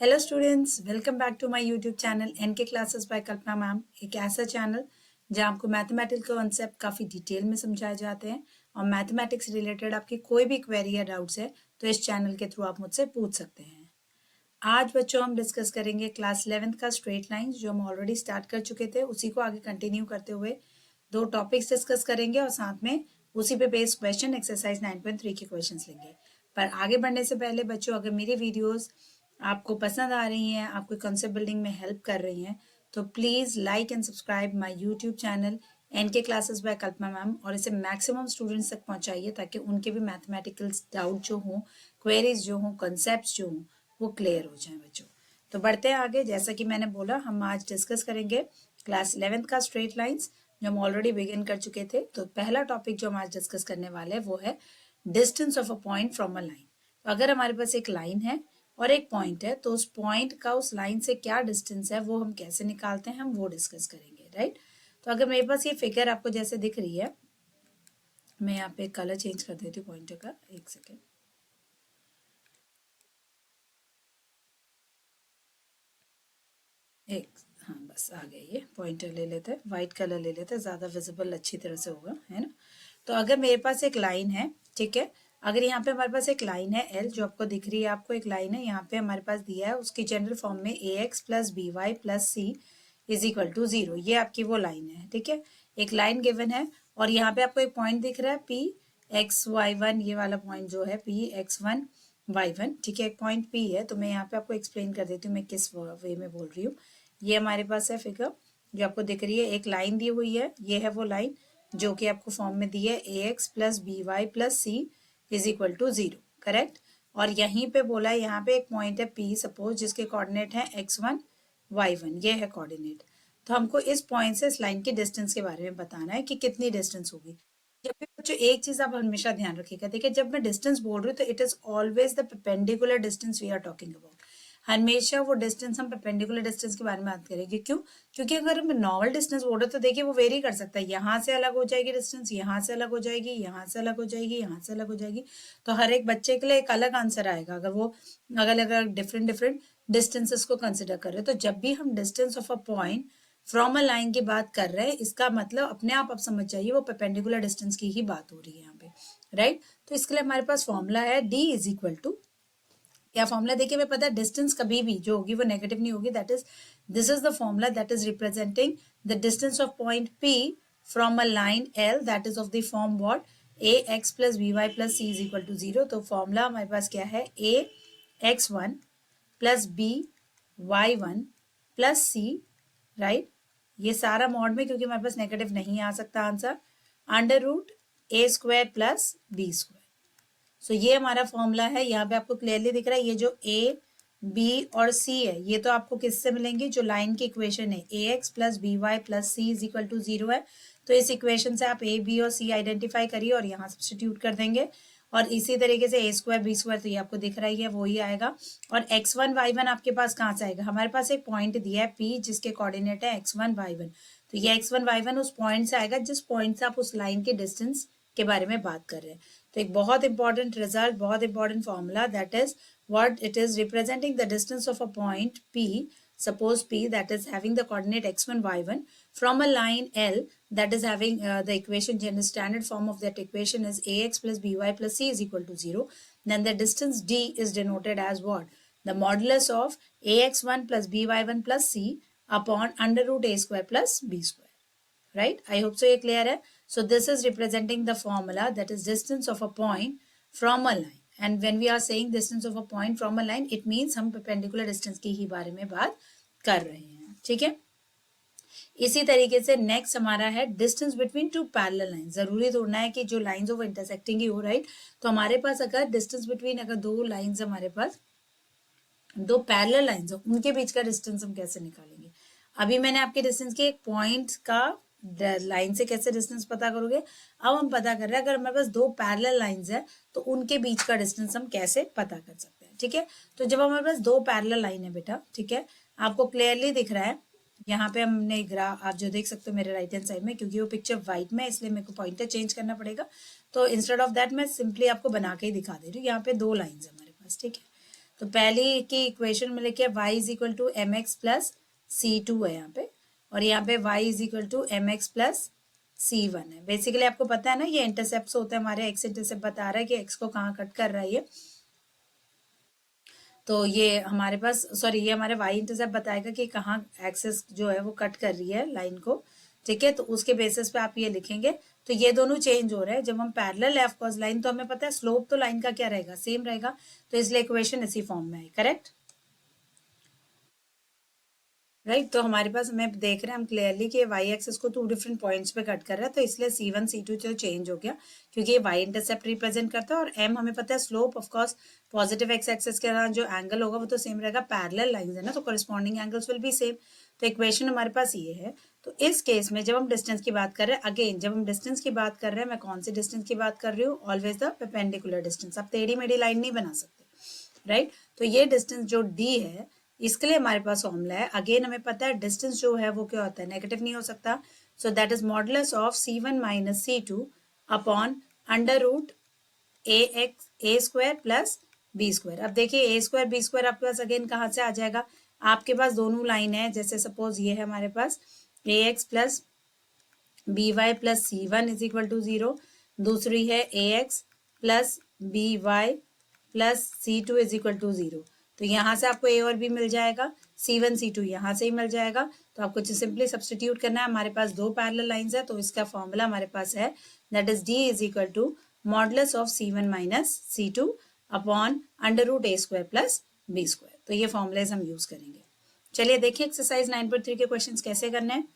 Hello students, welcome back to my YouTube channel NK classes by Kalpana ma'am. एक ऐसा channel जहां आपको mathematical concept काफ़ी डिटेल में समझाए जाते हैं और मैथमेटिक्स रिलेटेड आपकी कोई भी क्वेरी या डाउट्स है तो इस चैनल के थ्रू आप मुझसे पूछ सकते हैं। आज बच्चों हम डिस्कस करेंगे क्लास 11th का स्ट्रेट लाइन्स, जो हम ऑलरेडी स्टार्ट कर चुके थे। उसी को आगे कंटिन्यू करते हुए दो टॉपिक्स डिस्कस करेंगे और साथ में उसी पे बेस्ड क्वेश्चन एक्सरसाइज 9.3 के क्वेश्चंस लेंगे। पर आगे बढ़ने से पहले बच्चों, अगर मेरी वीडियोस आपको पसंद आ रही हैं, आपको कंसेप्ट बिल्डिंग में हेल्प कर रही हैं, तो please like and subscribe my YouTube channel NK classes by Kalpana ma'am और इसे मैक्सिमम स्टूडेंट्स तक पहुंचाइए ताकि उनके भी मैथमेटिकल डाउट जो हों, क्वेरीज जो हों, कंसेप्ट जो हों, वो क्लियर हो जाए बच्चों। तो बढ़ते हैं आगे। जैसा कि मैंने बोला, हम आज डिस्कस करेंगे क्लास 11th का स्ट्रेट लाइन्स, जो हम ऑलरेडी बिगिन कर चुके थे। तो पहला टॉपिक जो हम आज डिस्कस करने वाले हैं वो है distance of a point from a line. तो अगर हमारे पास एक लाइन है और एक पॉइंट है, तो उस पॉइंट का उस लाइन से क्या डिस्टेंस है वो हम कैसे निकालते हैं, हम वो डिस्कस करेंगे, राइट। तो अगर मेरे पास ये फिगर आपको जैसे दिख रही है, मैं यहाँ पे कलर चेंज कर देती हूँ पॉइंटर का, एक सेकेंड। एक, हाँ बस आ गया। ये पॉइंटर ले लेते हैं, व्हाइट कलर ले लेते हैं, ज़्यादा विजिबल अच्छी तरह से होगा, है ना। तो अगर मेरे पास एक लाइन है, ठीक है, अगर यहाँ पे हमारे पास एक लाइन है एल, जो आपको दिख रही है, आपको एक लाइन है यहाँ पे हमारे पास दिया है, उसकी जनरल फॉर्म में A X plus B Y plus C is equal to 0। ये आपकी वो लाइन है, ठीक है। एक लाइन गिवन है और यहाँ पे आपको एक पॉइंट दिख रहा है पी एक्स वाई वन, ये वाला पॉइंट जो है P x one y one, ठीक है, एक पॉइंट पी है। तो मैं यहाँ पे आपको एक्सप्लेन कर देती हूँ मैं किस वे में बोल रही हूँ। ये हमारे पास है फिगर जो आपको दिख रही है, एक लाइन दी हुई है, ये है वो लाइन जो कि आपको फॉर्म में दी है A X plus B Y plus C is equal to 0, correct. और यहीं पे बोला है, यहाँ पे एक पॉइंट है पी सपोज, जिसके कोऑर्डिनेट है x1 y1, ये है कोऑर्डिनेट। तो हमको इस पॉइंट से इस लाइन की डिस्टेंस के बारे में बताना है कि कितनी डिस्टेंस होगी। जब भी बच्चों एक चीज आप हमेशा ध्यान रखिएगा, देखिए जब मैं डिस्टेंस बोल रही हूँ तो it is always the perpendicular distance we are talking about. हमेशा वो डिस्टेंस हम परपेंडिकुलर डिस्टेंस के बारे में बात करेंगे। क्यों? क्योंकि अगर हम नॉर्मल डिस्टेंस बोल रहे तो देखिए वो वेरी कर सकता है, यहाँ से अलग हो जाएगी डिस्टेंस, यहाँ से अलग हो जाएगी, यहाँ से अलग हो जाएगी, यहाँ से अलग हो जाएगी। तो हर एक बच्चे के लिए एक अलग आंसर आएगा अगर वो अलग अलग डिफरेंट डिफरेंट डिस्टेंसेस को कंसिडर कर रहे हैं। तो जब भी हम distance of a point from a line की बात कर रहे हैं, इसका मतलब अपने आप समझ जाइए वो परपेंडिकुलर डिस्टेंस की ही बात हो रही है यहाँ पे, राइट। तो इसके लिए हमारे पास फॉर्मूला है डी इज इक्वल टू, क्या फॉर्मूला देखिए, हमें पता है डिस्टेंस कभी भी जो होगी वो नेगेटिव नहीं होगी। That is, this is the formula that is representing the distance of point P from a line L, that is of the form what, A X plus B Y plus C is equal to 0। तो formula हमारे पास क्या है, A X one plus B Y one plus C, right. ये सारा mod में, क्योंकि हमारे पास नेगेटिव नहीं आ सकता answer, under root a square plus b square. सो ये हमारा फॉर्मूला है। यहाँ पे आपको क्लियरली दिख रहा है, ये जो ए बी और सी है ये तो आपको किससे मिलेंगे, जो लाइन की इक्वेशन है A X plus B Y plus C is equal to 0 है। तो इस इक्वेशन से आप ए बी और सी आइडेंटिफाई करिए और यहाँ सब्सटीट्यूट कर देंगे। और इसी तरीके से ए स्क्वायर बी स्क्वायर तो ये आपको दिख रहा ही है, वो ही आएगा। और एक्स वन वाई वन आपके पास कहाँ से आएगा, हमारे पास एक पॉइंट दिया है पी जिसके कोऑर्डिनेट है एक्स वन वाई वन। तो ये एक्स वन वाई वन उस पॉइंट से आएगा जिस पॉइंट से आप उस लाइन के डिस्टेंस के बारे में बात कर रहे हैं। तो एक बहुत इंपॉर्टेंट रिजल्ट, बहुत important formula, that is what it is representing the distance of a point P, suppose P that is having the coordinate x1 y1 from a line L that is having the equation, standard form of that equation is ax plus by plus c is equal to 0. Then the distance D is denoted as what? The modulus of ax1 plus by1 plus c upon under root a square plus b square. Right? I hope so ये clear है. So this is representing the formula that is distance of a point from a line. And when we are saying distance of a point from a line, it means हम perpendicular distance की ही बारे में बात कर रहे हैं, ठीक है। इसी तरीके से नेक्स्ट हमारा है distance between two parallel line. जरूरी थोड़ा है कि जो लाइंस हो वो इंटरसेक्टिंग ही हो, राइट। तो हमारे पास अगर डिस्टेंस बिटवीन, अगर दो लाइंस हमारे पास, दो पैरेलल लाइंस हो, उनके बीच का डिस्टेंस हम कैसे निकालेंगे। अभी मैंने आपके डिस्टेंस के एक पॉइंट का लाइन से कैसे डिस्टेंस पता करोगे, अब हम पता कर रहे हैं अगर हमारे पास दो पैरेलल लाइंस है तो उनके बीच का डिस्टेंस हम कैसे पता कर सकते हैं, ठीक है। तो जब हमारे पास दो पैरेलल लाइन है बेटा, ठीक है, आपको क्लियरली दिख रहा है यहाँ पे हमने ग्राफ आप जो देख सकते हो मेरे राइट हैंड साइड में, क्योंकि वो पिक्चर व्हाइट में इसलिए मेरे को पॉइंटर चेंज करना पड़ेगा। तो इंस्टेड ऑफ दैट मैं सिंपली आपको बना के ही दिखा दे रही हूँ। यहाँ पे दो लाइन्स है हमारे पास, ठीक है। तो पहली की इक्वेशन में लिखे y is equal to M x plus c two है यहाँ पे, और यहाँ पे y is equal to M x plus c one है। बेसिकली आपको पता है ना, ये इंटरसेप्ट होते हैं हमारे, एक्स इंटरसेप्ट बता रहा है कि एक्स को कहाँ कट कर रहा है ये। तो ये हमारे पास, सॉरी, ये हमारे वाई इंटरसेप्ट बताएगा कि कहाँ एक्सेस जो है वो कट कर रही है लाइन को, ठीक है। तो उसके बेसिस पे आप ये लिखेंगे। तो ये दोनों चेंज हो रहे हैं। जब हम पैरेलल है ऑफ कोर्स लाइन, तो हमें पता है स्लोप तो लाइन का क्या रहेगा, सेम रहेगा, तो इसलिए इक्वेशन इसी फॉर्म में है, करेक्ट, राइट। तो हमारे पास हमें देख रहे हैं हम क्लियरली कि वाई एक्सेस को 2 डिफरेंट पॉइंट्स पे कट कर रहा है, तो इसलिए C1 C2 जो चेंज हो गया, क्योंकि ये वाई इंटरसेप्ट रिप्रेजेंट करता है, और M हमें पता है slope, of course positive x axis के साथ जो एंगल होगा वो तो सेम रहेगा, पैरेलल लाइंस है ना, तो corresponding angles will be same. तो इक्वेशन हमारे पास ये है। तो इस केस में जब हम डिस्टेंस की बात कर रहे हैं, अगेन जब हम डिस्टेंस की बात कर रहे हैं, मैं कौन सी डिस्टेंस की बात कर रही हूँ, ऑलवेज द परपेंडिकुलर डिस्टेंस। आप टेढ़ी मेढ़ी लाइन नहीं बना सकते, राइट। तो ये डिस्टेंस जो डी है, इसके लिए हमारे पास फॉर्मूला है। अगेन हमें पता है डिस्टेंस जो है वो क्या होता है, नेगेटिव नहीं हो सकता। So that is modulus of C1 minus C2 upon under root a x a square plus b square. अब देखिए ए स्क्वायर बी स्क्वायर आपके पास अगेन कहाँ से आ जाएगा, आपके पास दोनों लाइन है। जैसे सपोज ये है हमारे पास A X plus B Y plus C1 is equal to 0, दूसरी है A X plus B Y plus C2 is equal to 0। तो यहाँ से आपको ए और बी मिल जाएगा, C1 C2 यहाँ से ही मिल जाएगा। तो आपको सिंपली सब्सटीट्यूट करना है। हमारे पास दो पैरेलल लाइंस है, तो इसका फॉर्मूला हमारे पास है, that is D is equal to modulus of C1 minus C2 upon under root a square plus b square. तो ये फॉर्मुलेज हम यूज करेंगे। चलिए देखिए एक्सरसाइज 9.3 के क्वेश्चन कैसे करने हैं।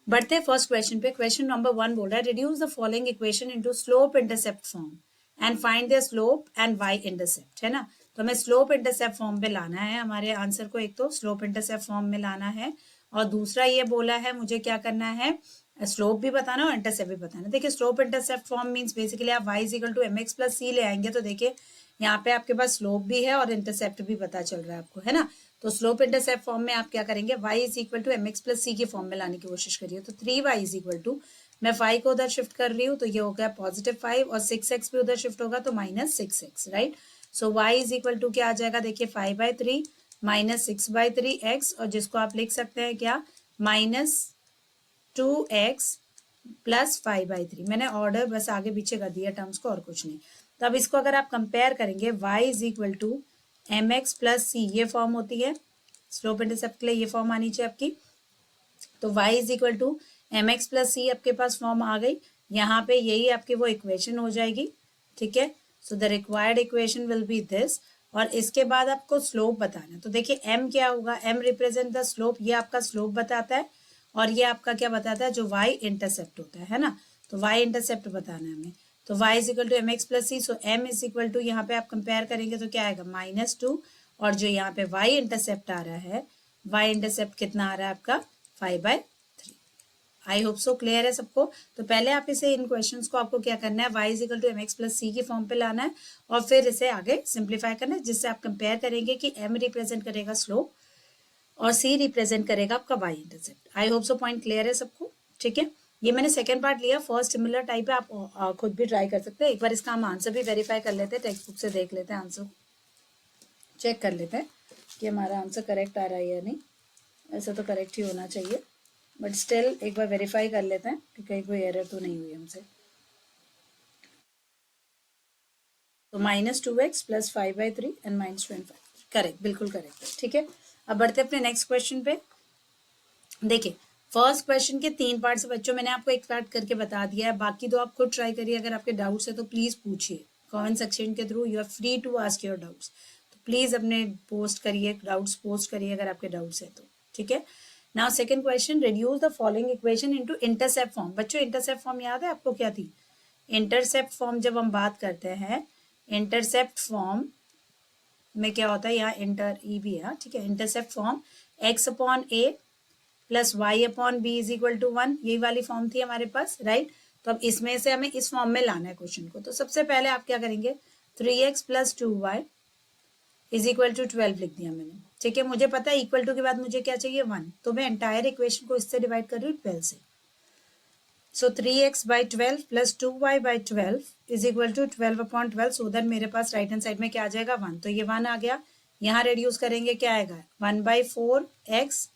बढ़ते फर्स्ट क्वेश्चन पे। क्वेश्चन नंबर 1 बोल रहा है, reduce the following equation into slope intercept form and find the slope and y intercept, है ना। तो हमें स्लोप इंटरसेप्ट फॉर्म पे लाना है हमारे आंसर को, एक तो स्लोप इंटरसेप्ट फॉर्म में लाना है, और दूसरा ये बोला है मुझे क्या करना है, स्लोप भी बताना और इंटरसेप्ट भी बताना। देखिए slope intercept form means basically आप y is equal to M x plus C ले आएंगे, तो देखिए यहाँ पे आपके पास स्लोप भी है और इंटरसेप्ट भी पता चल रहा है आपको, है ना। तो स्लोप इंटरसेप्ट फॉर्म में आप क्या करेंगे, y is equal to M x plus C की फॉर्म में लाने की कोशिश करिए। तो 3y इज इक्वल टू, मैं 5 को उधर शिफ्ट कर रही हूँ, तो ये हो गया पॉजिटिव 5, और 6x भी उधर शिफ्ट होगा तो minus 6x, right. So y is equal to क्या आ जाएगा, देखिए 5/3 माइनस 6/3x, और जिसको आप लिख सकते हैं क्या, माइनस 2x प्लस 5/3। मैंने ऑर्डर बस आगे पीछे कर दिया टर्म्स को, और कुछ नहीं। तो अब इसको अगर आप कंपेयर करेंगे, y is equal to M x plus C, ये फॉर्म होती है स्लोप इंटरसेप्ट के लिए, ये फॉर्म आनी चाहिए आपकी। तो y is equal to M x plus C आपके पास फॉर्म आ गई। यहाँ पे यही आपकी वो इक्वेशन हो जाएगी, ठीक है। So the required equation will be this, और इसके बाद आपको स्लोप बताना है। तो देखिए m क्या होगा, m रिप्रेजेंट द स्लोप, ये आपका स्लोप बताता है, और ये आपका क्या बताता है, जो y इंटरसेप्ट होता है ना। तो y इंटरसेप्ट बताना है हमें। तो y is equal to M x plus c, so m is equal to, यहाँ पे आप कंपेयर करेंगे तो क्या आएगा, -2, और जो यहाँ पे y इंटरसेप्ट आ रहा है, y इंटरसेप्ट कितना आ रहा है आपका, 5/3। आई होप सो क्लियर है सबको। तो पहले आप इसे, इन क्वेश्चंस को आपको क्या करना है, y is equal to M x plus C की फॉर्म पे लाना है, और फिर इसे आगे सिंप्लीफाई करना है, जिससे आप कंपेयर करेंगे कि m रिप्रेजेंट करेगा स्लोप और c रिप्रेजेंट करेगा आपका y intercept. I hope so point clear है सबको, ठीक है। ये मैंने सेकंड पार्ट लिया, फर्स्ट सिमिलर टाइप है, आप खुद भी ट्राई कर सकते हैं। एक बार इसका हम आंसर भी वेरीफाई कर लेते हैं, टेक्स्ट बुक से देख लेते हैं, आंसर चेक कर लेते हैं कि हमारा आंसर करेक्ट आ रहा है या नहीं। ऐसा तो करेक्ट ही होना चाहिए, बट स्टिल एक बार वेरीफाई कर लेते हैं कि कहीं कोई एरर तो नहीं हुई हमसे। तो -2x प्लस 5/3 एंड -25, करेक्ट, बिल्कुल करेक्ट है, ठीक है। अब बढ़ते अपने नेक्स्ट क्वेश्चन पे। देखिए फर्स्ट क्वेश्चन के 3 पार्ट्स बच्चों, मैंने आपको एक पार्ट करके बता दिया है, बाकी तो आप खुद ट्राई करिए। अगर आपके डाउट्स है तो प्लीज पूछिए कमेंट सेक्शन के थ्रू, you are free to ask your doubts. तो प्लीज अपने पोस्ट करिए, डाउट्स पोस्ट करिए अगर आपके डाउट्स है तो, ठीक है। Now second question, reduce the following equation into intercept form. बच्चों इंटरसेप्ट फॉर्म याद है आपको क्या थी, इंटरसेप्ट फॉर्म जब हम बात करते हैं, इंटरसेप्ट फॉर्म में क्या होता है, यहाँ इंटर ई भी है, ठीक है। Intercept form x/a plus y/b is equal to 1, यही वाली फॉर्म थी हमारे पास, राइट। तो अब इसमें से हमें इस फॉर्म में लाना है क्वेश्चन को। तो सबसे पहले आप क्या करेंगे, 3x plus 2y is equal to 12 लिख दिया मैंने, ठीक है। मुझे पता है इक्वल टू के बाद मुझे क्या चाहिए, 1, तो मैं एंटायर इक्वेशन को इससे डिवाइड कर रही हूँ 12 से। So 3x/12 plus 2y/12 is equal to 12/12, so उधर मेरे पास राइट हैंड साइड में क्या आ जाएगा, 1, तो ये 1 आ गया। यहाँ रिड्यूस करेंगे क्या आएगा 1/4x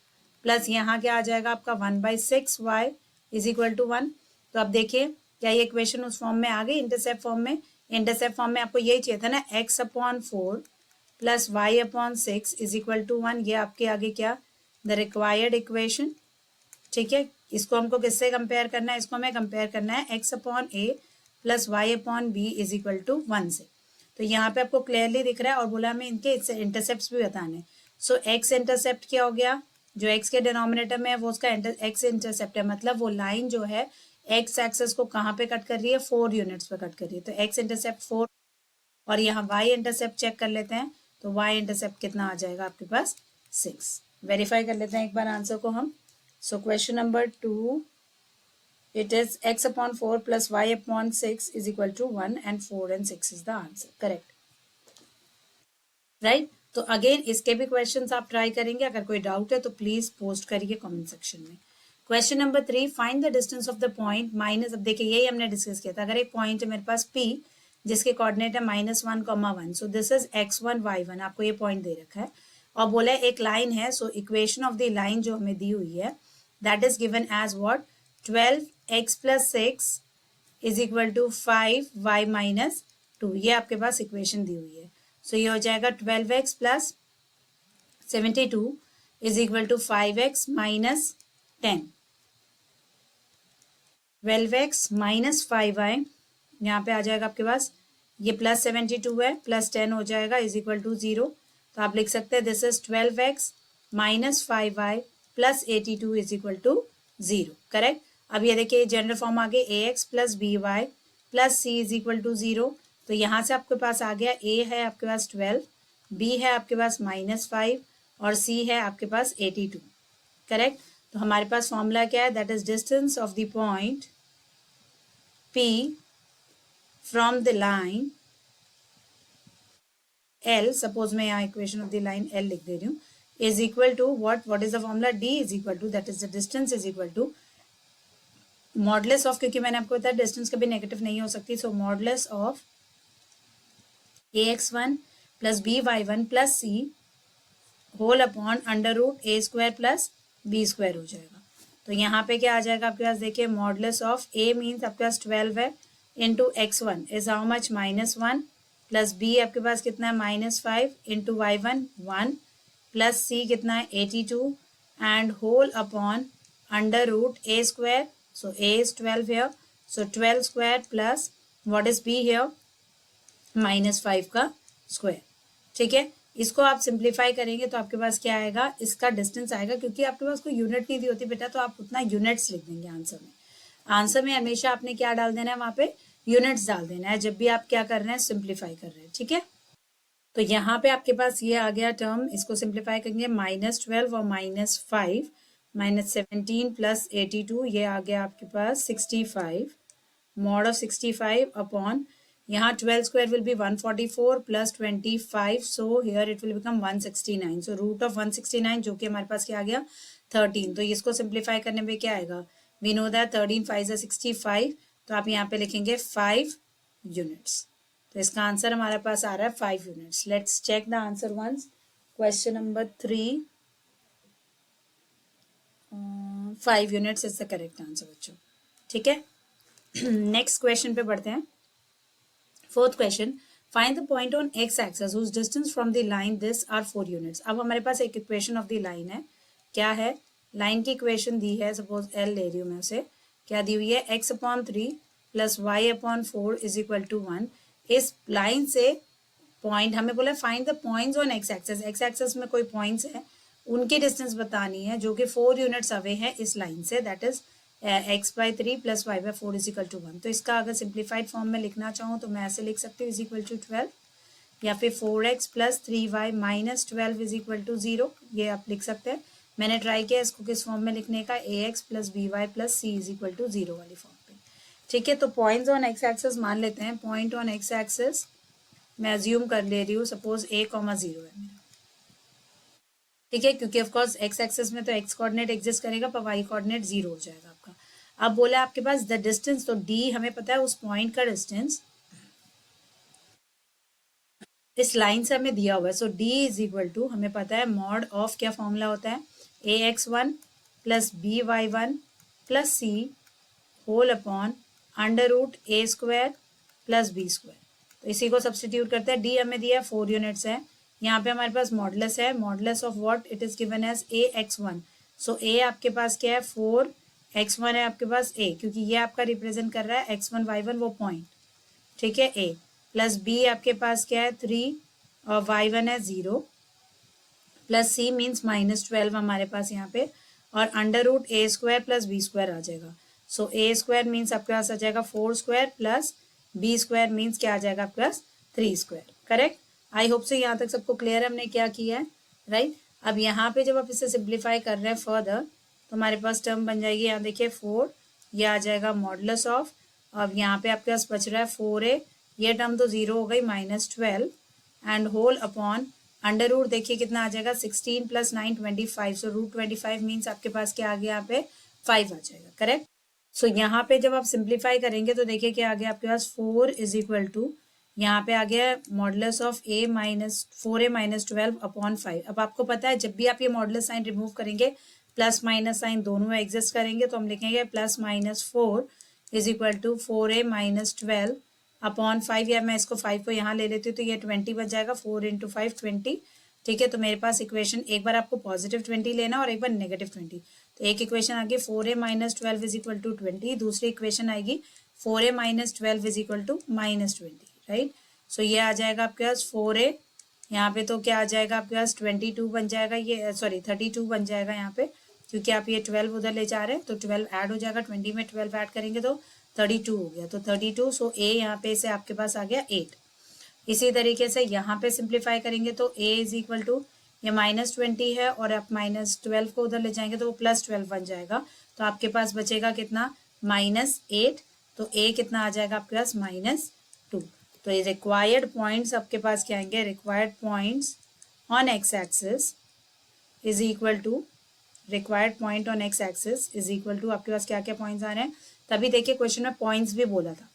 प्लस यहाँ क्या आ जाएगा आपका 1/6y इज इक्वल टू 1। तो अब देखिए क्या ये इक्वेशन उस फॉर्म में आ गई इंटरसेप्ट फॉर्म में। इंटरसेप्ट फॉर्म में आपको यही चाहिए था ना x/4 plus y/6 is equal to 1। ये आपके आगे क्या द रिक्वायर्ड इक्वेशन। ठीक है, इसको हमको किससे कंपेयर करना है, इसको हमें कंपेयर करना है x/a plus y/b is equal to 1 से। तो यहाँ पे आपको क्लियरली दिख रहा है और बोला हमें इनके इंटरसेप्ट भी बताने। सो x इंटरसेप्ट क्या हो गया, जो x के डिनोमिनेटर में है वो उसका x इंटरसेप्ट है, मतलब वो लाइन जो है x एक्सेस को कहाँ पे कट कर रही है 4 यूनिट्स पे कट कर रही है। तो x इंटरसेप्ट 4 और यहाँ y इंटरसेप्ट चेक कर लेते हैं। तो y इंटरसेप्ट कितना आ जाएगा आपके पास 6। वेरीफाई कर लेते हैं एक बार आंसर को हम। So question number 2 it is x/4 plus y/6 is equal to 1 and 4 and 6 is the answer. Correct. Right? तो अगेन इसके भी क्वेश्चंस आप ट्राई करेंगे। अगर कोई डाउट है तो प्लीज पोस्ट करिए कमेंट सेक्शन में। Question number 3 find the distance of the point minus. अब देखिए यही हमने डिस्कस किया था। अगर एक पॉइंट है मेरे पास P जिसके कोऑर्डिनेट है -1, 1, सो दिस इज x1 y1, आपको ये पॉइंट दे रखा है और बोला है एक लाइन है। So equation of the line जो हमें दी हुई है that is given as what 12x plus 6 is equal to 5y minus 2। ये आपके पास इक्वेशन दी हुई है। सो ये हो जाएगा 12x plus 72 is equal to 5x minus 10। 12x minus 5y यहाँ पे आ जाएगा आपके पास, ये प्लस 72 है प्लस 10 हो जाएगा इज इक्वल टू 0। तो आप लिख सकते हैं this is 12x minus 5y plus 82 is equal to 0। Correct. अब ये देखिए जनरल फॉर्म आ गया ax plus B Y plus C is equal to 0। तो यहाँ से आपके पास आ गया a है आपके पास 12, b है आपके पास -5 और c है आपके पास 82। करेक्ट। तो हमारे पास फॉर्मूला क्या है that is distance of the point p from the line L, suppose मैं यहाँ equation of the line L लिख दे रही हूँ, is equal to what is the formula D is equal to that is the distance is equal to modulus of, क्योंकि मैंने आपको बताया डिस्टेंस कभी नेगेटिव नहीं हो सकती। So modulus of ax1 plus by1 plus c whole upon under root a² plus b² हो जाएगा। तो यहाँ पे क्या आ जाएगा आपके पास, देखिए मॉडुलस ऑफ a मीन्स आपके पास 12 है into x1 is how much -1 plus b आपके पास कितना है -5 इंटू y1 1 प्लस c कितना है 82 and whole upon under root a²। So a is 12 here. So 12 square plus what is b here? -5 का square. ठीक है, इसको आप सिंप्लीफाई करेंगे तो आपके पास क्या आएगा, इसका डिस्टेंस आएगा। क्योंकि आपके पास कोई यूनिट नहीं दी होती बेटा तो आप उतना यूनिट्स लिख देंगे आंसर में। आंसर में हमेशा आपने क्या डाल देना है, वहां पे यूनिट्स डाल देना है जब भी आप क्या कर रहे हैं, सिंप्लीफाई कर रहे हैं। ठीक है, तो यहाँ पे आपके पास ये आ गया टर्म, इसको सिंप्लीफाई करेंगे -12 और -5 -17 प्लस 82, ये आ गया आपके पास 65 मॉड ऑफ 65 अपॉन यहाँ 12 square will be 144 plus 25 so here it will become 169। So root of 169 जो कि हमारे पास क्या आ गया 13। तो इसको सिंप्लीफाई करने में क्या आएगा, वी नो दैट 13 5 65। तो आप यहाँ पे लिखेंगे 5 यूनिट्स। तो इसका आंसर हमारे पास आ रहा है 5 units. Let's check the answer once. Question number 3 5 units is the correct answer बच्चों। ठीक है, नेक्स्ट क्वेश्चन पे बढ़ते हैं। Fourth question, find the point on x axis whose distance from the line this are 4 units. अब हमारे पास एक equation of the line है। क्या है, लाइन की इक्वेशन दी है, सपोज एल ले रही हूँ मैं उसे, क्या दी हुई है x/3 plus y/4 is equal to 1। इस लाइन से पॉइंट हमें बोला find the points on x axis. X axis में कोई पॉइंट्स है उनकी डिस्टेंस बतानी है जो कि 4 यूनिट्स अवे है इस लाइन से, that is x/3 plus y/4 is equal to 1। तो इसका अगर सिंप्लीफाइड फॉर्म में लिखना चाहूँ तो मैं ऐसे लिख सकती हूँ इज इक्वल टू 12 या फिर 4x plus 3y minus 12 is equal to 0। ये आप लिख सकते हैं। मैंने ट्राई किया इसको किस फॉर्म में लिखने का, ax plus by plus c is equal to 0 वाली फॉर्म पे। ठीक है, तो पॉइंट्स ऑन एक्स एक्सेस मान लेते हैं। पॉइंट ऑन एक्स एक्सेस मैं अज्यूम कर ले रही हूँ सपोज a,0 है मेरा। ठीक है, क्योंकि ऑफ कोर्स एक्स एक्सेस में तो एक्स कोऑर्डिनेट एग्जिस्ट करेगा पर वाई कोऑर्डिनेट 0 हो जाएगा आपका। अब बोला आपके पास द डिस्टेंस, तो d हमें पता है उस पॉइंट का डिस्टेंस इस लाइन से हमें दिया हुआ है, सो डी इज इक्वल टू, हमें पता है मॉड ऑफ क्या फॉर्मूला होता है, ax1 plus by1 plus C whole upon under root a square plus b square. तो इसी को सब्सटीट्यूट करते हैं, डी हमें दिया है 4 यूनिट्स है, यहाँ पे हमारे पास मॉडुलस है, modulus of what, it is given as ax1। So a आपके पास क्या है 4, x1 है आपके पास a, क्योंकि ये आपका रिप्रेजेंट कर रहा है x1 y1 वो पॉइंट, ठीक है, a प्लस b आपके पास क्या है 3 और y1 है 0 प्लस c मीन्स -12 हमारे पास यहाँ पे, और under root a square plus b square आ जाएगा। सो ए स्क्वायर मीन्स आपके पास आ जाएगा 4 square plus b square means क्या आ जाएगा आपके पास 3 स्क्वायर। करेक्ट, आई होप से यहाँ तक सबको क्लियर है हमने क्या किया है, राइट। अब यहाँ पे जब आप इसे सिंप्लीफाई कर रहे हैं फर्दर तो हमारे पास टर्म बन जाएगी, यहाँ देखिए 4, ये आ जाएगा मॉडुलस ऑफ, अब यहाँ पे आपके पास बच रहा है 4a, ये टर्म तो 0 हो गई -12 and whole upon under root, देखिए कितना आ जाएगा 16 प्लस 9 25, सो रूट 25 मीन्स आपके पास क्या आ गया यहाँ पे 5 आ जाएगा। करेक्ट, सो यहाँ पे जब आप सिंप्लीफाई करेंगे तो देखिए क्या आ गया आपके पास 4 इज इक्वल टू, यहाँ पे आ गया modulus of a minus 4a minus 12 upon 5। अब आपको पता है जब भी आप ये मॉडुलस साइन रिमूव करेंगे प्लस माइनस साइन दोनों में एग्जिस्ट करेंगे, तो हम लिखेंगे plus -4 is equal to 4a minus 12 upon 5, या मैं इसको 5 को यहाँ ले लेती हूँ तो ये 20 बच जाएगा, 4 इंटू 5 20, ठीक है। तो मेरे पास इक्वेशन, एक बार आपको पॉजिटिव 20 लेना और एक बार नेगेटिव 20, तो एक इक्वेशन आ गई 4a minus 12 is equal to 20, दूसरी इक्वेशन आएगी 4a minus 12 is equal to -20, right. So ये आ जाएगा आपके पास 4a, यहाँ पे तो क्या आ जाएगा आपके पास 22 बन जाएगा, ये सॉरी 32 बन जाएगा यहाँ पे, क्योंकि आप ये 12 उधर ले जा रहे हैं तो 12 ऐड हो जाएगा, 20 में 12 ऐड करेंगे तो 32 हो गया, तो 32, सो a यहाँ पे से आपके पास आ गया 8। इसी तरीके से यहाँ पे सिंप्लीफाई करेंगे तो a इज इक्वल टू, ये -20 है और आप -12 को उधर ले जाएंगे तो वो +12 बन जाएगा, तो आपके पास बचेगा कितना -8, तो a कितना आ जाएगा आपके पास -2। तो ये रिक्वायर्ड पॉइंट्स आपके पास क्या आएंगे, required points on x axis is equal to, required point on x axis is equal to, आपके पास क्या क्या पॉइंट्स आ रहे हैं, तभी देखिए क्वेश्चन में पॉइंट्स भी बोला था,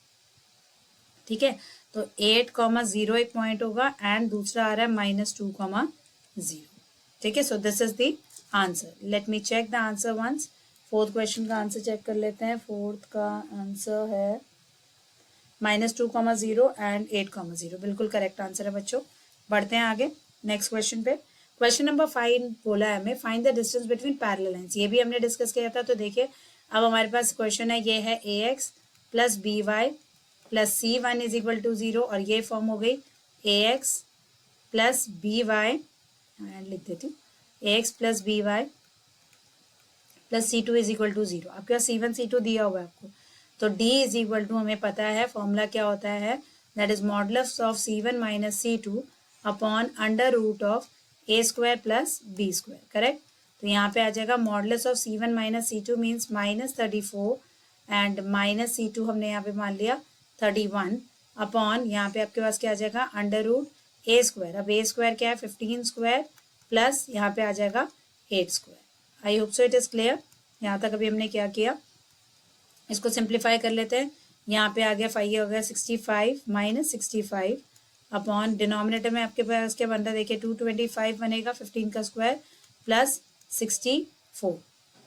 ठीक है। तो 8,0 एक पॉइंट होगा एंड दूसरा आ रहा है -2,0, ठीक है। So this is the answer, let me check the answer once. Fourth question का आंसर चेक कर लेते हैं। फोर्थ का आंसर है -2,0 एंड 8,0, बिल्कुल करेक्ट आंसर है बच्चों। बढ़ते हैं आगे नेक्स्ट क्वेश्चन पे। क्वेश्चन नंबर 5 बोला है हमें find the distance between parallel lines, ये भी हमने डिस्कस किया था। तो देखिए अब हमारे पास क्वेश्चन है, ये है ax plus by plus c1 is equal to 0, और ये फॉर्म हो गई ax प्लस by, लिख देती हूँ, ax plus by plus c2 is equal to 0। आपके पास c1 c2 दिया हुआ है आपको, तो d इज इक्वल टू हमें पता है फॉर्मूला क्या होता है, that is modulus of c1 minus c2 upon under root of a square plus b square. Correct, तो यहाँ पे आ जाएगा modulus of c1 minus c2 means -34 and minus c2 हमने यहाँ पे मान लिया 31 अपॉन, यहाँ पे आपके पास क्या आ जाएगा अंडर रूट a स्क्वायर। अब a स्क्वायर क्या है 15 स्क्वायर प्लस यहाँ पे आ जाएगा 8 square. I hope so it is clear. यहाँ तक अभी हमने क्या किया, इसको सिंप्लीफाई कर लेते हैं। यहाँ पे आ गया 5, ये हो गया 65 माइनस 65 अपॉन डिनोमिनेटर में आपके पास क्या बन रहा है, देखिए 225 बनेगा 15 का स्क्वायर प्लस 64।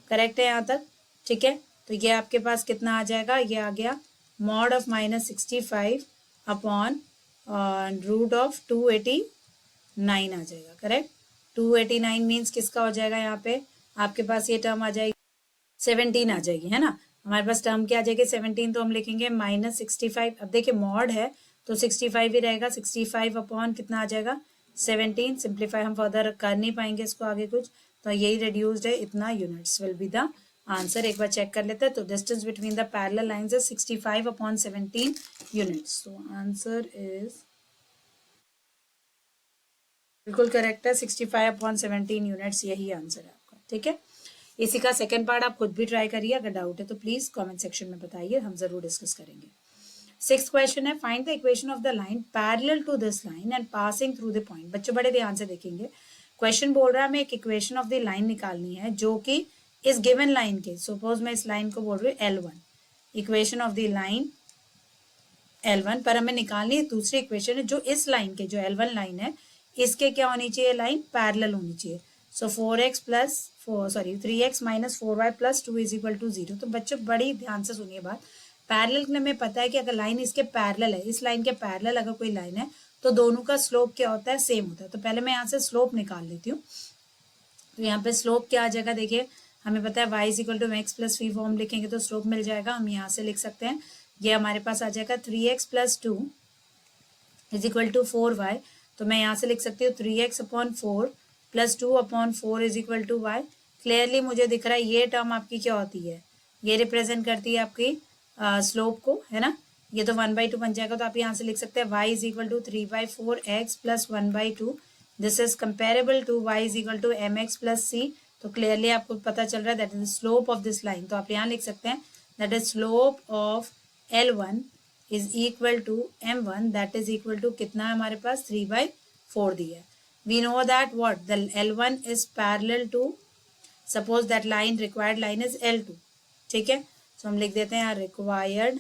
करेक्ट है यहाँ तक, ठीक है। तो ये आपके पास कितना आ जाएगा, ये आ गया mod of -65 upon root of 289 आ जाएगा। करेक्ट, 289 मीन्स किसका हो जाएगा, यहाँ पे आपके पास ये टर्म आ जाएगी 17 आ जाएगी, है ना। हमारे पास टर्म क्या आ जाएगी 17, तो हम लिखेंगे -65। अब देखिए मॉड है तो 65 ही रहेगा, 65 अपॉन कितना आ जाएगा 17। सिंप्लीफाई हम फर्दर कर नहीं पाएंगे इसको आगे कुछ, तो यही रिड्यूस्ड है, इतना units will be the answer. एक बार चेक कर लेते हैं। तो distance between the parallel lines is 65 upon 17 units. तो आंसर इज बिल्कुल करेक्ट है, 65 अपॉन 17 यूनिट्स, यही आंसर है आपका, ठीक है। इसी का सेकंड पार्ट आप खुद भी ट्राई करिए, अगर डाउट है तो प्लीज कमेंट सेक्शन में बताइए, हम जरूर डिस्कस करेंगे। 6th क्वेश्चन है, find the equation of the line parallel to this line and passing through the point. बच्चों बड़े ध्यान से देखेंगे, क्वेश्चन बोल रहा है हमें एक इक्वेशन ऑफ द लाइन निकालनी है जो कि इस गिवन लाइन के, सपोज मैं इस लाइन को बोल रही हूँ L1, equation of the line L1, पर हमें निकालनी है दूसरी इक्वेशन है जो इस लाइन के, जो L1 लाइन है, इसके क्या होनी चाहिए, लाइन पैरेलल होनी चाहिए। So 3x minus 4y plus 2 is equal to 0। तो बच्चों बड़ी ध्यान से सुनिए बात। पैरेलल में हमें पता है कि अगर लाइन इसके पैरेलल है, इस लाइन के पैरेलल अगर कोई लाइन है तो दोनों का स्लोप क्या होता है, सेम होता है। तो पहले मैं यहाँ से स्लोप निकाल लेती हूँ। तो यहाँ पे स्लोप क्या आ जाएगा, देखिए हमें पता है y is equal to x plus v form लिखेंगे तो स्लोप मिल जाएगा। हम यहाँ से लिख सकते हैं, ये हमारे पास आ जाएगा 3x plus 2 is equal to 4y। तो मैं यहाँ से लिख सकती हूँ 3x upon 4 plus 2 upon 4 is equal to y। Clearly मुझे दिख रहा है ये टर्म आपकी क्या होती है, ये रिप्रेजेंट करती है आपकी स्लोप को, है ना। ये तो 1/2 बन जाएगा। तो आप यहाँ से लिख सकते हैं y is equal to 3/4 x plus 1/2। This is comparable to y is equal to mx plus c। तो क्लियरली आपको पता चल रहा है that is slope of this line. तो आप यहाँ लिख सकते हैं that is slope of L1 is equal to M1, that is equal to कितना है हमारे पास, 3/4 दिया है। We know that what the L1 is parallel to, suppose that line, required line is L2, ठीक है। तो हम लिख देते हैं यहाँ required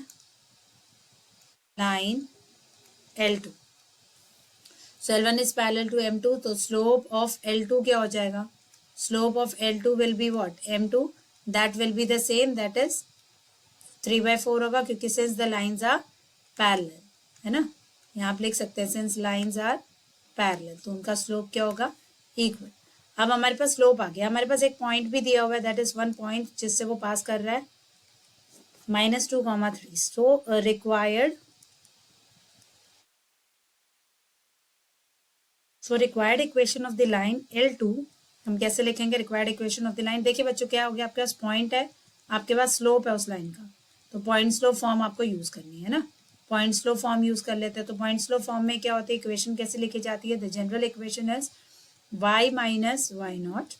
line L2। So L1 is parallel to M2, तो स्लोप ऑफ L2 क्या हो जाएगा, slope of L2 will be what, M2, that will be the same, that is 3/4 होगा, क्योंकि since the lines are parallel, है ना। यहाँ आप लिख सकते हैं सिंस लाइन्स आर पैरेलल, तो उनका स्लोप क्या होगा, इक्वल। अब हमारे पास स्लोप आ गया, हमारे पास एक पॉइंट भी दिया हुआ है, दैट इज 1 पॉइंट जिससे वो पास कर रहा है -2, 3। So required equation of the line L2 हम कैसे लिखेंगे, required equation of the line. देखिए बच्चों क्या हो गया, आपके पास पॉइंट है, आपके पास स्लोप है उस लाइन का, तो पॉइंट स्लोप फॉर्म आपको यूज करनी है ना। पॉइंट स्लोप फॉर्म यूज कर लेते हैं। तो पॉइंट स्लोप फॉर्म में क्या होता है, इक्वेशन कैसे लिखी जाती है, the general equation is y minus y naught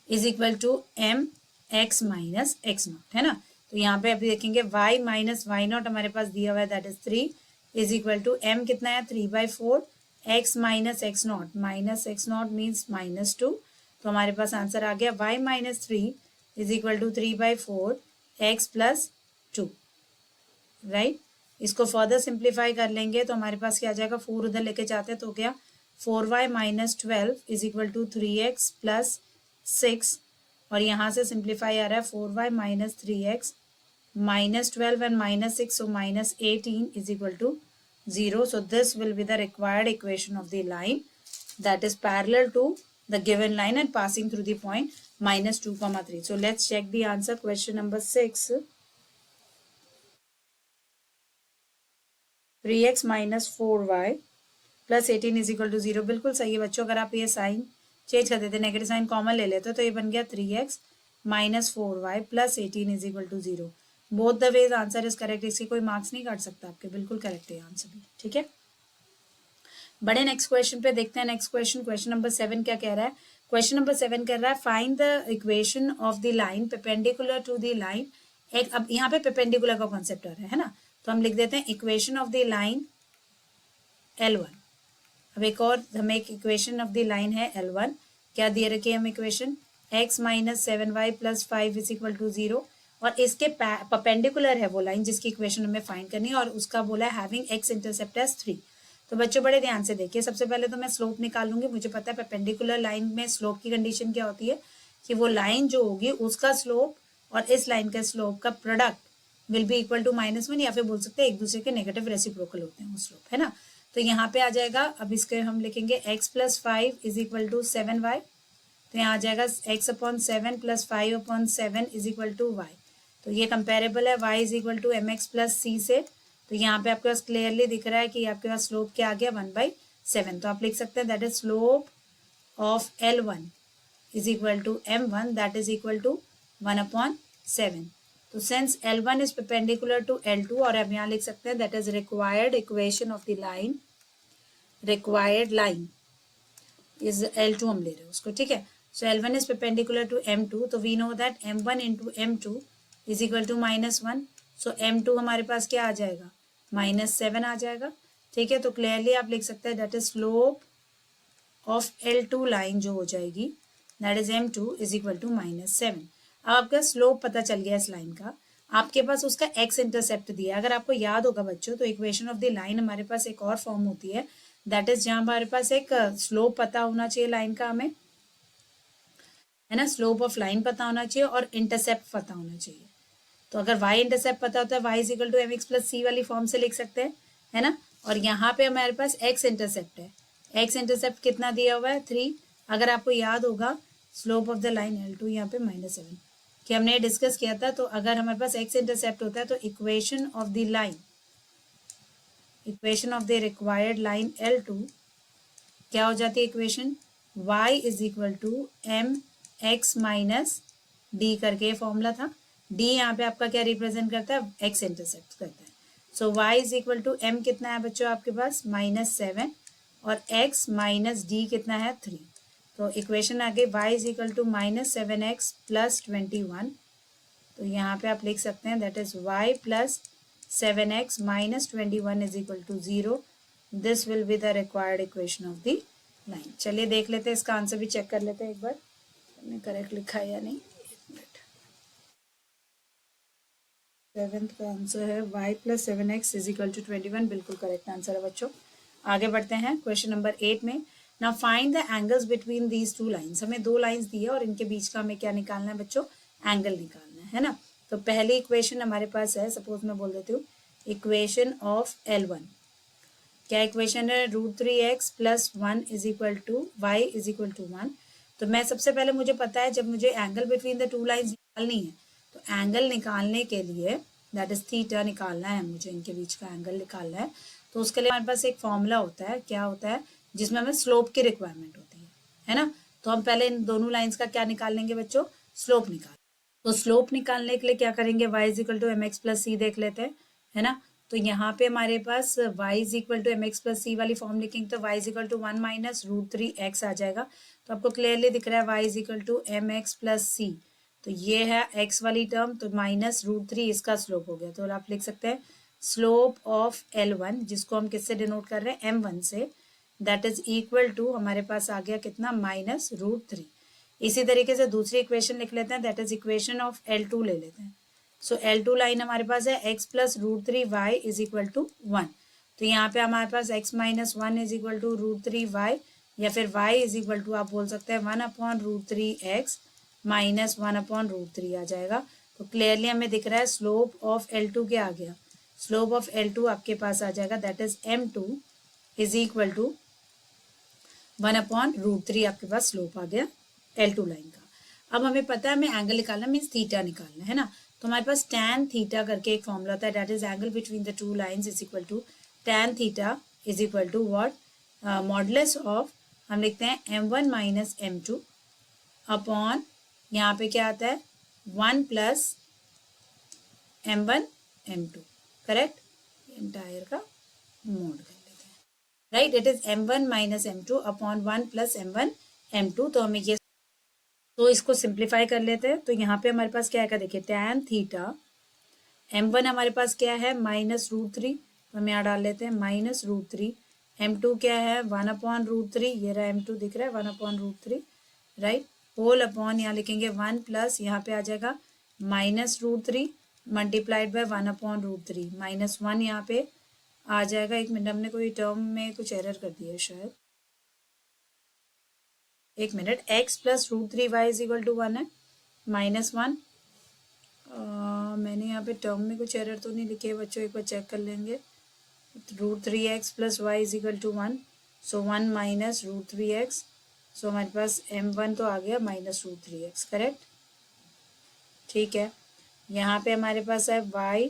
is equal to m x minus x naught, है ना। तो यहाँ पे अभी देखेंगे y माइनस वाई नॉट हमारे पास दिया हुआ है, that is 3 is equal to m कितना है, 3/4 x minus x naught, minus x naught means -2। तो हमारे पास आंसर आ गया y minus 3 is equal to 3/4 x plus 2, right. इसको फर्दर सिंप्लीफाई कर लेंगे तो हमारे पास क्या आ जाएगा, 4 उधर लेके जाते हैं तो क्या, 4y minus 12 is equal to 3x plus 6, और यहाँ से सिंप्लीफाई आ रहा है 4y minus 3x minus 12 and minus 6, so minus 18 is equal to 0. So this will be the required equation of the line that is parallel to the given line and passing through the point -2, 3. So let's check the answer. Question number 6. 3x minus 4y plus 18 is equal to 0। बिल्कुल सही है बच्चों। अगर आप ये sign change कर देते, negative sign common ले लेते तो ये बन गया 3x minus 4y plus 18 is equal to 0। Both the ways answer is correct, इसकी कोई मार्क्स नहीं काट सकता आपके, बिल्कुल करेक्ट है आंसर भी, ठीक है। बड़े नेक्स्ट क्वेश्चन पे देखते हैं। नेक्स्ट क्वेश्चन नंबर 7 क्या कह रहा है, क्वेश्चन नंबर 7 कह रहा है find the equation of the line perpendicular to the line. एक अब यहाँ पे परपेंडिकुलर का कॉन्सेप्ट आ रहा है ना, तो हम लिख देते हैं equation of the line L1। अब एक और हमें एक इक्वेशन ऑफ द लाइन है L1, क्या दिए रखी है हम equation, x minus 7y plus 5 is equal to 0, और इसके परपेंडिकुलर है वो लाइन जिसकी इक्वेशन हमें फाइंड करनी है, और उसका बोला है हैविंग x इंटरसेप्ट एज 3। तो बच्चों बड़े ध्यान से देखिए, सबसे पहले तो मैं स्लोप निकाल लूंगी। मुझे पता है परपेंडिकुलर लाइन में स्लोप की कंडीशन क्या होती है कि वो लाइन जो होगी उसका स्लोप और इस लाइन का स्लोप का product will be equal to -1, या फिर बोल सकते हैं एक दूसरे के नेगेटिव रेसिप्रोकल होते हैं वो स्लोप, है ना। तो यहाँ पे आ जाएगा, अब इसके हम लिखेंगे x plus 5 is equal to 7y। तो यहाँ आ जाएगा x upon 7 plus 5 upon 7 is equal to y। तो ये कंपेरेबल है y is equal to mx plus c से। तो यहाँ पे आपके पास क्लियरली दिख रहा है कि आपके पास स्लोप क्या आ गया, 1/7। तो आप लिख सकते हैं that is slope of L1 is equal to m1, that is equal to 1/7। तो since L1 is perpendicular to L2, और अब यहाँ लिख सकते हैं that is required equation of the line, required line is L2 हम ले रहे हैं उसको, ठीक है। सो L1 is perpendicular to M2, तो we know that M1 into M2 is equal to -1। So M2 हमारे पास क्या आ जाएगा, -7 आ जाएगा, ठीक है। तो क्लियरली आप लिख सकते हैं that is slope of L2 line जो हो जाएगी that is M2 is equal to -7। अब आपका स्लोप पता चल गया इस लाइन का, आपके पास उसका एक्स इंटरसेप्ट दिया है। अगर आपको याद होगा बच्चों, तो इक्वेशन ऑफ द लाइन हमारे पास एक और फॉर्म होती है, दैट इज जहां हमारे पास एक स्लोप पता होना चाहिए लाइन का, हमें है ना, स्लोप ऑफ लाइन पता होना चाहिए और इंटरसेप्ट पता होना चाहिए। तो अगर y इंटरसेप्ट पता होता है, y is equal to M x plus C वाली फॉर्म से लिख सकते हैं, है ना। और यहाँ पे हमारे पास x इंटरसेप्ट है, x इंटरसेप्ट कितना दिया हुआ है 3। अगर आपको याद होगा slope of the line L2 यहाँ पे -7 कि हमने डिस्कस किया था। तो अगर हमारे पास x इंटरसेप्ट होता है तो equation of the line, equation of the required line L2 क्या हो जाती है equation, y is equal to M x minus d करके फॉर्मूला था। d यहाँ पे आपका क्या रिप्रेजेंट करता है, x इंटरसेप्ट करता है। So y is equal to m कितना है बच्चों आपके पास -7 और x माइनस डी कितना है 3। तो इक्वेशन आगे y is equal to -7x plus 21। तो यहाँ पे आप लिख सकते हैं that is y plus 7x minus 21 is equal to 0। This will be the required equation of the line. चलिए देख लेते हैं, इसका आंसर भी चेक कर लेते हैं एक बार, हमने करेक्ट लिखा है या नहीं। 7th का आंसर है y plus 7x is equal to 21, बिल्कुल करेक्ट आंसर है बच्चों। आगे बढ़ते हैं क्वेश्चन नंबर 8 में। Now find the angles between these two lines. हमें दो लाइंस दी है और इनके बीच का हमें क्या निकालना है बच्चों, एंगल निकालना है ना। तो पहली इक्वेशन हमारे पास है, सपोज मैं बोल देती हूँ इक्वेशन ऑफ L1। क्या इक्वेशन है, √3x plus 1 is equal to y is equal to 1। तो मैं सबसे पहले, मुझे पता है जब मुझे angle between the two lines निकालनी है, तो एंगल निकालने के लिए दैट इज थीटा निकालना है, मुझे इनके बीच का एंगल निकालना है। तो उसके लिए हमारे पास एक फॉर्मूला होता है, क्या होता है, जिसमें हमें स्लोप की रिक्वायरमेंट होती है ना। तो हम पहले इन दोनों लाइंस का क्या निकाल लेंगे बच्चों, स्लोप निकाल। तो स्लोप निकालने के लिए क्या करेंगे, y is equal to M x plus C देख लेते हैं, है ना। तो यहाँ पे हमारे पास y is equal to M x plus C वाली फॉर्म लिखेंगे तो y is equal to 1 minus √3x आ जाएगा। तो आपको क्लियरली दिख रहा है y is equal to M x plus C. तो ये है x वाली टर्म, तो माइनस √3 इसका स्लोप हो गया। तो आप लिख सकते हैं स्लोप ऑफ L1, जिसको हम किससे डिनोट कर रहे हैं, m1 से, दैट इज इक्वल टू हमारे पास आ गया कितना, -√3। इसी तरीके से दूसरी इक्वेशन लिख लेते हैं, that is equation of L2 ले लेते हैं। सो L2 लाइन हमारे पास है x plus √3y is equal to 1। तो यहाँ पे हमारे पास x minus 1 is equal to √3y, या फिर y इज इक्वल टू आप बोल सकते हैं 1/√3x माइनस 1/√3 आ जाएगा। तो क्लियरली हमें दिख रहा है स्लोप ऑफ L2 क्या आ गया, स्लोप ऑफ L2 आपके पास आ जाएगा that is m2 is equal to 1/√3 आपके पास स्लोप आ गया L2 लाइन का। अब हमें पता है हमें एंगल निकालना, मीन्स थीटा निकालना है ना। तो हमारे पास tan थीटा करके एक फॉर्मूला होता है, that is angle between the two lines is equal to tan theta is equal to what, modulus of, हम लिखते हैं m1 माइनस m2 अपॉन, यहाँ पे क्या आता है 1 plus m1 m2, correct, entire का मोड कर लेते हैं, right. It is m1 minus m2 upon 1 plus m1 m2। तो हमें ये, तो इसको सिंप्लीफाई कर लेते हैं। तो यहाँ पे हमारे पास क्या आएगा, देखिए tan थीटा, m1 हमारे पास क्या है -√3, तो हम यहाँ डाल लेते हैं -√3। m2 क्या है 1/√3, ये रहा m2 दिख रहा है 1/√3, राइट। होल अपॉन यहाँ लिखेंगे 1 प्लस, यहाँ पे आ जाएगा -√3 मल्टीप्लाइड बाय 1/√3, -1 यहाँ पे आ जाएगा। एक मिनट, हमने कोई टर्म में कुछ एरर कर दिया है शायद, एक minute. x plus √3y is equal to 1 है, -1। मैंने यहाँ पे टर्म में कुछ एरर तो नहीं लिखे बच्चों, एक बार चेक कर लेंगे। √3x plus y is equal to 1, so 1 minus √3x, so हमारे पास m1 तो आ गया -√3x, करेक्ट, ठीक है। यहाँ पे हमारे पास है y,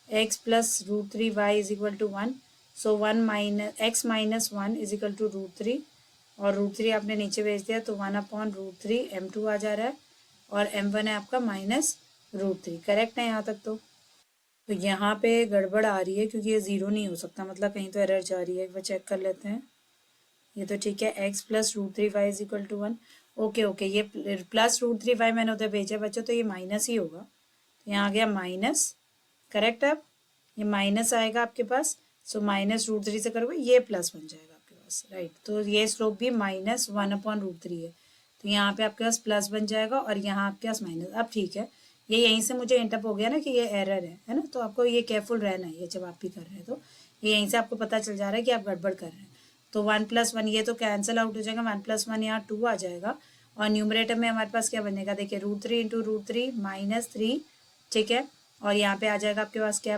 x plus √3y is equal to 1, so 1 minus x minus 1 is equal to √3, और √3 आपने नीचे भेज दिया तो 1/√3 m2 आ जा रहा है, और m1 है आपका -√3, करेक्ट है यहाँ तक। तो यहाँ पे गड़बड़ आ रही है क्योंकि ये 0 नहीं हो सकता, मतलब कहीं तो एरर जा रही है, एक बार चेक कर लेते हैं। ये तो ठीक है, x plus √3y is equal to 1, okay, ये प्लस √3y मैंने उधर भेजा बच्चों, तो ये माइनस ही होगा। तो यहाँ आ गया माइनस, करेक्ट। अब ये माइनस आएगा आपके पास, सो -√3 से करोगे ये प्लस बन जाएगा आपके पास, राइट। तो ये स्लोप भी -1/√3 है, तो यहाँ पे आपके पास प्लस बन जाएगा और यहाँ आपके पास माइनस। अब ठीक है, ये यहीं से मुझे एंटअप हो गया ना कि ये एरर है ना। तो आपको ये केयरफुल रहना है, ये जब आप भी कर रहे हैं तो ये यहीं से आपको पता चल जा रहा है कि आप गड़बड़ कर रहे हैं। तो 1+1 ये तो कैंसिल आउट हो जाएगा, 1+1 यहाँ 2 आ जाएगा, और न्यूमरेटर में हमारे पास क्या बनेगा, देखिए √3 इंटू √3 -3, ठीक है। और यहाँ पे आ जाएगा आपके पास क्या,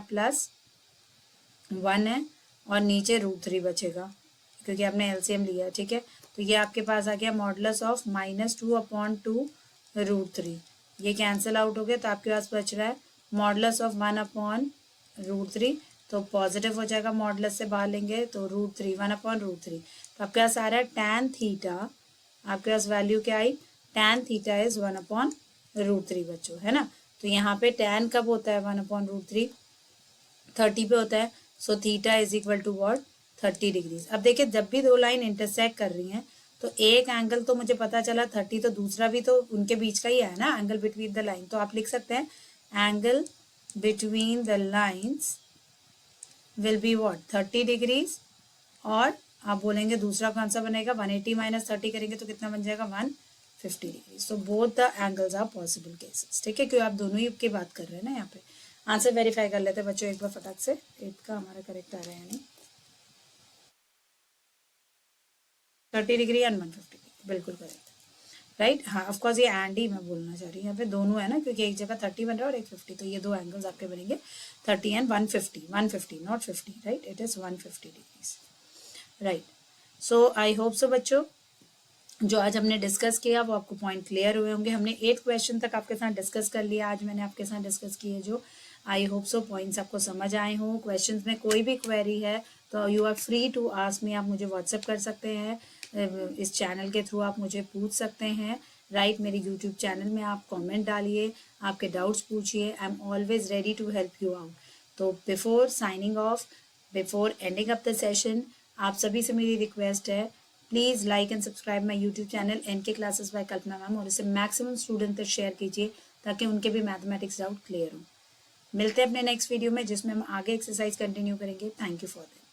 +1 है, और नीचे √3 बचेगा क्योंकि आपने एलसीएम लिया है, ठीक है। तो ये आपके पास आ गया मॉडुलस ऑफ -2/2 √3, ये कैंसिल आउट हो गया, तो आपके पास बच रहा है मॉडुलस ऑफ 1/√3, तो पॉजिटिव हो जाएगा, मॉडुलस से बाहर लेंगे तो √3, 1/√3, तो आपके पास आ रहा है tan थीटा, आपके पास वैल्यू क्या आई, tan थीटा इज 1/√3 बच्चों, है ना। तो यहाँ पे tan कब होता है 1/√3, 30 पे होता है, so theta is equal to what, 30 degrees. अब देखिए जब भी दो लाइन इंटरसेक्ट कर रही हैं तो एक एंगल तो मुझे पता चला 30, तो दूसरा भी तो उनके बीच का ही है ना, एंगल बिटवीन द लाइन। तो आप लिख सकते हैं angle between the lines will be what, 30 degrees, और आप बोलेंगे दूसरा कौन सा बनेगा, 180 - 30 करेंगे तो कितना बन जाएगा, 150 degree. So both the angles are possible cases, ठीक है, क्योंकि आप दोनों ही की बात कर रहे हैं ना। यहाँ पे आंसर वेरीफाई कर लेते हैं बच्चों एक बार फटाक से, 8 का हमारा करेक्ट आ रहा है यानी 30 डिग्री एंड 150 डिग्री, बिल्कुल करेक्ट, राइट। हाँ ऑफकोर्स ये एंड ही मैं बोलना चाह रही हूँ, यहाँ पे दोनों है ना, क्योंकि एक जगह 30 बन रहा है और एक 50, तो ये दो एंगल्स आपके बनेंगे 30 and 150 not 50, right, it is 150 degrees, right. So I hope so बच्चों जो आज हमने डिस्कस किया वो आपको पॉइंट क्लियर हुए होंगे। हमने 8 क्वेश्चन तक आपके साथ डिस्कस कर लिया, आज मैंने आपके साथ डिस्कस किए जो, आई होप सो पॉइंट्स आपको समझ आए हों। क्वेश्चंस में कोई भी क्वेरी है तो you are free to ask me, आप मुझे व्हाट्सअप कर सकते हैं, इस चैनल के थ्रू आप मुझे पूछ सकते हैं, राइट। मेरे यूट्यूब चैनल में आप कॉमेंट डालिए, आपके डाउट्स पूछिए, I am always ready to help you out. तो before signing off, before ending up the session, आप सभी से मेरी रिक्वेस्ट है, please like and subscribe my YouTube channel NK classes by Kalpana ma'am, और इसे मैक्सिमम स्टूडेंट तक शेयर कीजिए ताकि उनके भी मैथमेटिक्स डाउट क्लियर हो। मिलते हैं अपने नेक्स्ट वीडियो में जिसमें हम आगे एक्सरसाइज कंटिन्यू करेंगे। Thank you for that.